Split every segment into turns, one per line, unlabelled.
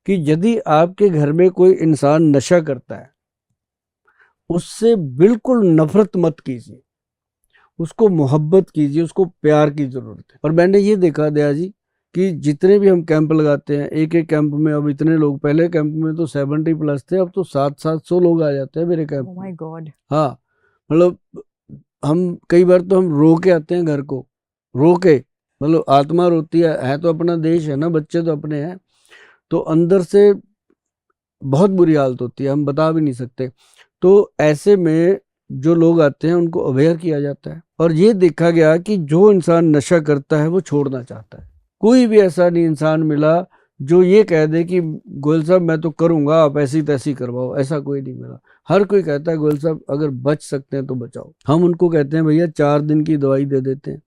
कि यदि आपके घर में कोई इंसान नशा करता है, उससे बिल्कुल नफरत मत कीजिए, उसको मोहब्बत कीजिए, उसको प्यार की जरूरत है। और मैंने ये देखा दया जी कि जितने भी हम कैंप लगाते हैं, एक एक कैंप में अब इतने लोग, पहले कैंप में तो 70+ थे, अब तो 700 लोग आ जाते हैं मेरे कैंप
Oh my
में।
God.
हाँ, मतलब हम कई बार तो हम रो के आते हैं घर को, रो के, मतलब आत्मा रोती है तो अपना देश है ना, बच्चे तो अपने हैं, तो अंदर से बहुत बुरी हालत होती है, हम बता भी नहीं सकते। तो ऐसे में जो लोग आते हैं उनको अवेयर किया जाता है, और ये देखा गया कि जो इंसान नशा करता है वो छोड़ना चाहता है। कोई भी ऐसा नहीं इंसान मिला जो ये कह दे कि गोयल साहब मैं तो करूंगा, आप ऐसी तैसी करवाओ, ऐसा कोई नहीं मिला। हर कोई कहता है गोयल साहब अगर बच सकते हैं तो बचाओ। हम उनको कहते हैं भैया 4 दिन की दवाई दे देते हैं,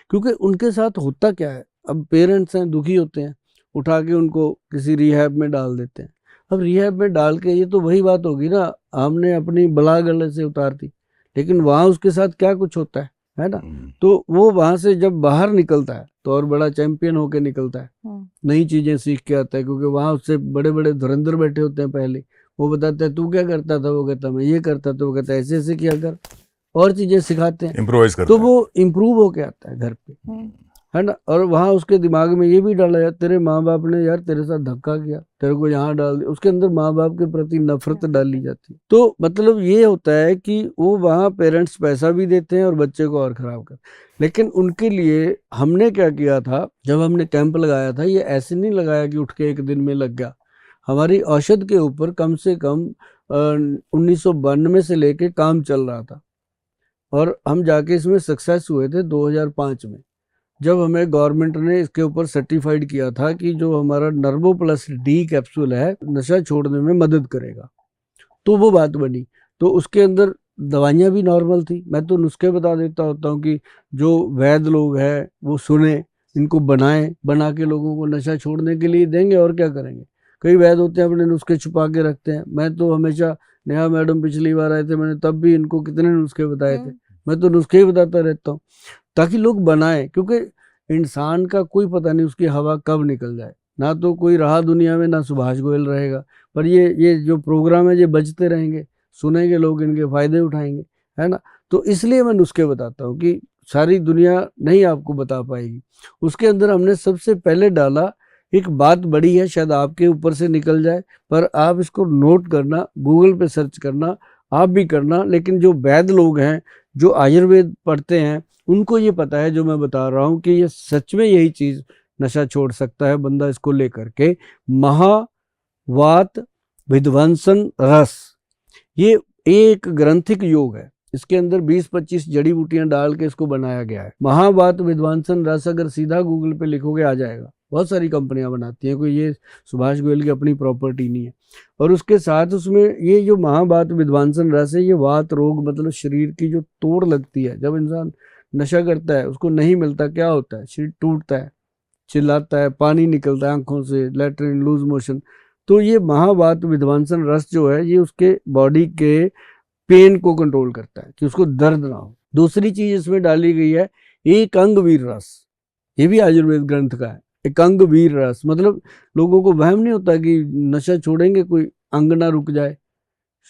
क्योंकि उनके साथ होता क्या है, अब पेरेंट्स हैं, दुखी होते हैं, उठा के उनको किसी रिहैब में डाल देते हैं। अब रिहैब में डाल के, ये तो वही बात होगी ना, हमने अपनी बला गले से उतार दी, लेकिन वहां उसके साथ क्या कुछ होता है ना। तो वो वहां से जब बाहर निकलता है तो और बड़ा चैंपियन होके निकलता है, नई चीजें सीख के आता है, क्योंकि वहां उससे बड़े बड़े धुरंधर बैठे होते हैं पहले। वो बताते हैं तू क्या करता था, वो कहता मैं ये करता था, वो कहता ऐसे ऐसे किया कर, और चीजें सिखाते हैं,
इम्प्रोवाइज
तो
करते हैं।
वो इम्प्रूव होके आता है घर पे, है ना। और वहां उसके दिमाग में ये भी डाला जाता, तेरे माँ बाप ने यार तेरे साथ धक्का किया, तेरे को यहाँ डाल दिया, उसके अंदर माँ बाप के प्रति नफरत डाली जाती है। तो मतलब ये होता है कि वो वहाँ पेरेंट्स पैसा भी देते हैं और बच्चे को और खराब कर। लेकिन उनके लिए हमने क्या किया था, जब हमने कैंप लगाया था, ये ऐसे नहीं लगाया कि उठ के एक दिन में लग गया। हमारी औषध के ऊपर कम से कम 1992 से लेके काम चल रहा था, और हम जाके इसमें सक्सेस हुए थे 2005 में, जब हमें गवर्नमेंट ने इसके ऊपर सर्टिफाइड किया था कि जो हमारा नर्वो प्लस डी कैप्सूल है नशा छोड़ने में मदद करेगा। तो वो बात बनी, तो उसके अंदर दवाइयाँ भी नॉर्मल थी। मैं तो नुस्खे बता देता होता हूँ कि जो वैद लोग हैं वो सुने, इनको बनाएं, बना के लोगों को नशा छोड़ने के लिए देंगे, और क्या करेंगे। कई वैद होते हैं अपने नुस्खे छुपा के रखते हैं। मैं तो हमेशा, नेहा मैडम पिछली बार आए थे, मैंने तब भी इनको कितने नुस्खे बताए थे, मैं तो नुस्खे ही बताता रहता हूँ ताकि लोग बनाएं, क्योंकि इंसान का कोई पता नहीं उसकी हवा कब निकल जाए। ना तो कोई रहा दुनिया में, ना सुभाष गोयल रहेगा, पर ये जो प्रोग्राम है ये बजते रहेंगे, सुनेंगे लोग, इनके फायदे उठाएंगे, है ना। तो इसलिए मैं नुस्खे बताता हूँ कि सारी दुनिया नहीं आपको बता पाएगी। उसके अंदर हमने सबसे पहले डाला, एक बात बड़ी है, शायद आपके ऊपर से निकल जाए, पर आप इसको नोट करना, गूगल पे सर्च करना, आप भी करना। लेकिन जो वैद्य लोग हैं, जो आयुर्वेद पढ़ते हैं, उनको ये पता है जो मैं बता रहा हूँ कि ये सच में यही चीज नशा छोड़ सकता है बंदा इसको लेकर के। महावात विध्वंसन रस, ये एक ग्रंथिक योग है, इसके अंदर 20-25 जड़ी बूटियां डाल के इसको बनाया गया है। महावात विध्वंसन रस अगर सीधा गूगल पे लिखोगे आ जाएगा। बहुत सारी कंपनियां बनाती हैं, कोई ये सुभाष गोयल की अपनी प्रॉपर्टी नहीं है। और उसके साथ उसमें ये जो महावात विध्वंसन रस है, ये वात रोग, मतलब शरीर की जो तोड़ लगती है, जब इंसान नशा करता है उसको नहीं मिलता, क्या होता है, शरीर टूटता है, चिल्लाता है, पानी निकलता है आंखों से, लेटरिन, लूज मोशन। तो ये महावात विध्वंसन रस जो है, ये उसके बॉडी के पेन को कंट्रोल करता है कि उसको दर्द ना हो। दूसरी चीज इसमें डाली गई है एक अंग वीर रस, ये भी आयुर्वेद ग्रंथ का है। एक अंग वीर रस मतलब लोगों को वहम नहीं होता कि नशा छोड़ेंगे कोई अंग ना रुक जाए,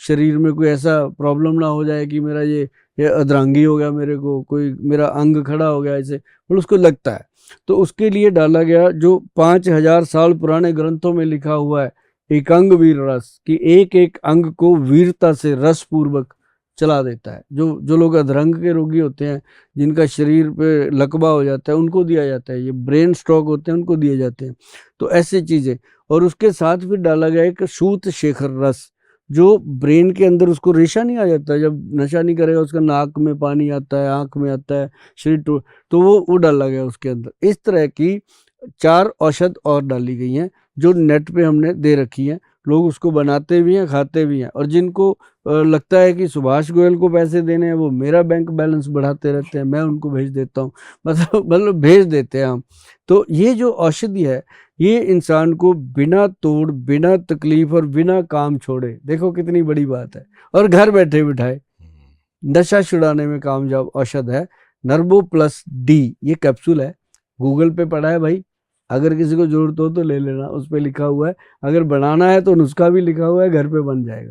शरीर में कोई ऐसा प्रॉब्लम ना हो जाए कि मेरा ये अधरंगी हो गया, मेरे को कोई मेरा अंग खड़ा हो गया, ऐसे मतलब उसको लगता है। तो उसके लिए डाला गया जो 5000 साल पुराने ग्रंथों में लिखा हुआ है, एक अंग वीर रस, कि एक एक अंग को वीरता से रस पूर्वक चला देता है। जो जो लोग अधरंग के रोगी होते हैं, जिनका शरीर पे लकवा हो जाता है, उनको दिया जाता है। ये ब्रेन स्ट्रोक होते हैं, उनको दिए जाते हैं। तो ऐसी चीजें। और उसके साथ फिर डाला गया एक सूत शेखर रस, जो ब्रेन के अंदर, उसको रेशा नहीं आ जाता है, जब नशा नहीं करेगा उसका नाक में पानी आता है, आंख में आता है, शरीर तो वो डाला गया उसके अंदर। इस तरह की 4 औषध और डाली गई हैं जो नेट पे हमने दे रखी हैं। लोग उसको बनाते भी हैं, खाते भी हैं। और जिनको लगता है कि सुभाष गोयल को पैसे देने हैं, वो मेरा बैंक बैलेंस बढ़ाते रहते हैं, मैं उनको भेज देता हूँ, मतलब भेज देते हैं हम। तो ये जो औषधि है, ये इंसान को बिना तोड़, बिना तकलीफ और बिना काम छोड़े, देखो कितनी बड़ी बात है, और घर बैठे बिठाए नशा छुड़ाने में कामयाब औषध है। नर्वो प्लस डी ये कैप्सूल है, गूगल पे पड़ा है भाई, अगर किसी को जरूरत हो तो ले लेना, उस पे लिखा हुआ है। अगर बनाना है तो नुस्खा भी लिखा हुआ है, घर पे बन जाएगा।